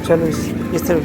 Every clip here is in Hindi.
चलो इस तरफ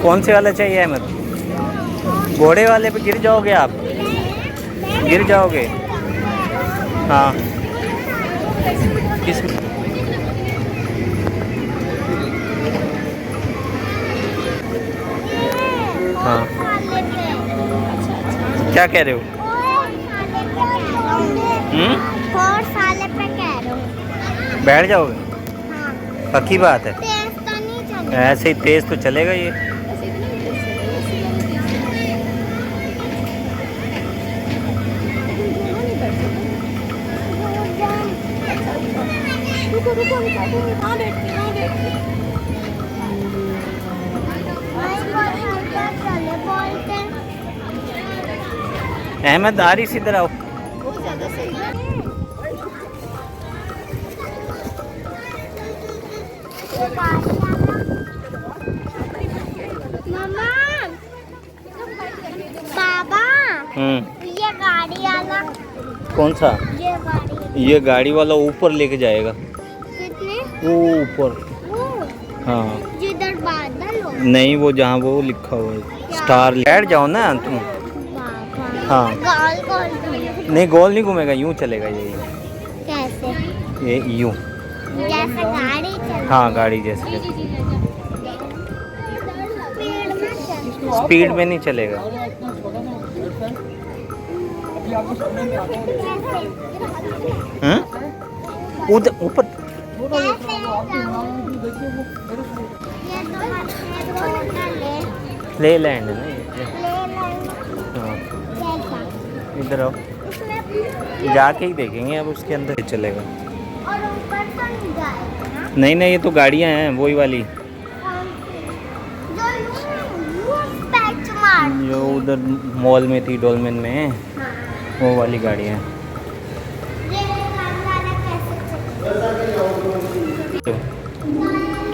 कौन से वाला चाहिए अहमद? घोड़े वाले पे गिर जाओगे आप, गिर जाओगे। हाँ किस हाँ क्या कह रहे हो? बैठ जाओगे? पक्की बात है? ऐसे ही तेज तो चलेगा ये। अहमद आरिस इधर आओ। बाबा ये गाड़ी वाला कौन सा? ये गाड़ी वाला ऊपर लेके जाएगा। कितने? वो ऊपर। हाँ जिधर बादल हो। नहीं, वो जहाँ वो लिखा हुआ है स्टार। बैठ जाओ ना तुम। हाँ गोल गोल नहीं, गोल नहीं घूमेगा, यूं चलेगा ये। कैसे? ये यूं जैसे गाड़ी चल। हाँ गाड़ी जैसे। स्पीड में नहीं चलेगा। उधर ऊपर ले लैंड है ना ये। हाँ इधर आओ, जाके ही देखेंगे अब उसके अंदर चलेगा। और ऊपर तो नहीं जाएगा ना? नहीं नहीं, ये तो गाड़ियाँ हैं वही वाली जो उधर मॉल में थी, डोलमेन में। वो वाली गाड़ियाँ हैं।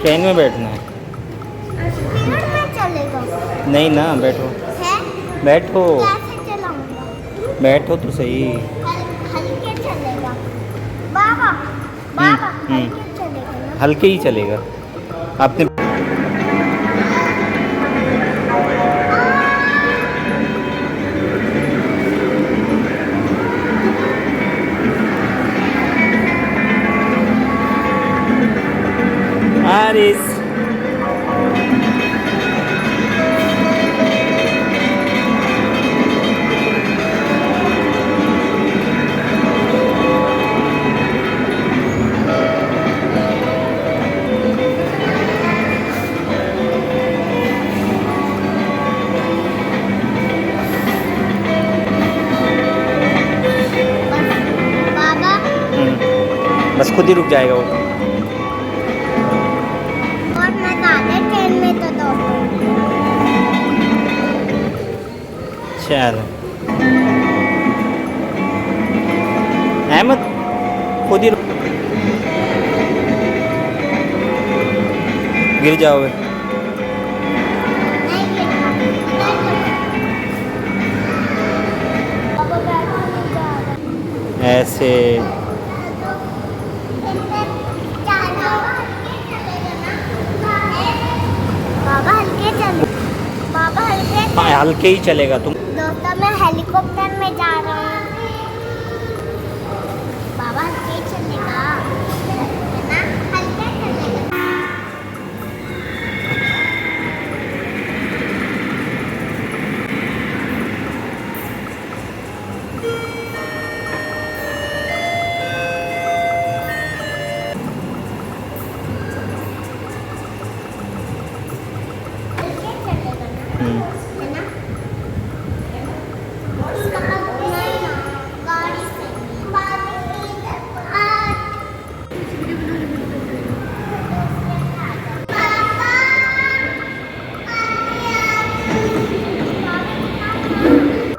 ट्रेन में बैठना है? नहीं ना, बैठो बैठो बैठो तो सही। हल्के चलेगा बाबा, बाबा हल्के चलेगा ना? हल्के ही चलेगा। आपने आरिस बाबा बस खुद ही रुक जाएगा वो। और मैं दादा ट्रेन में तो दो। चलो अहमद खुद ही गिर जाओगे। ऐसे बाबा हल्के चले, बाबा हल्के। हाँ हल्के ही चलेगा तुम। दोस्तों मैं हेलीकॉप्टर में जा रहा हूँ। बाबा हल्के चलेगा है ना? हल्के चलेगा।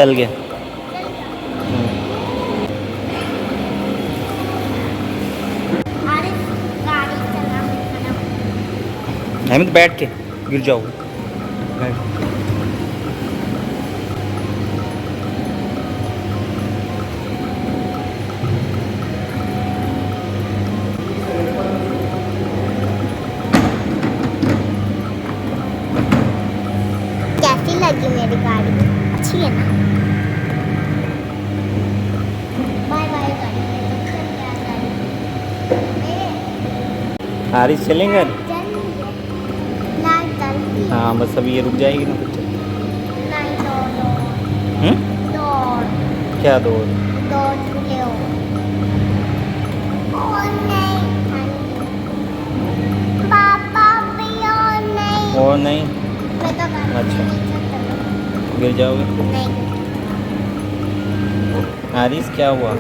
चल गया अरे गाड़ी चला खाना अहमद बैठ के गिर जाओगे बैठ। कैसी लगी मेरी गाड़ी अच्छी है ना बाय बाय गाड़ी चल गया गाड़ी हारिस चलेंगे ना जल्दी हाँ बस अभी ये रुक जाएगी ना नहीं दो क्या दो झूले हो और नहीं पापा भी और नहीं और नहीं मैं तो गाड़ी अच्छा। नहीं चलता गिर जाओगे नहीं हारिस क्या हुआ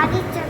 आगे चल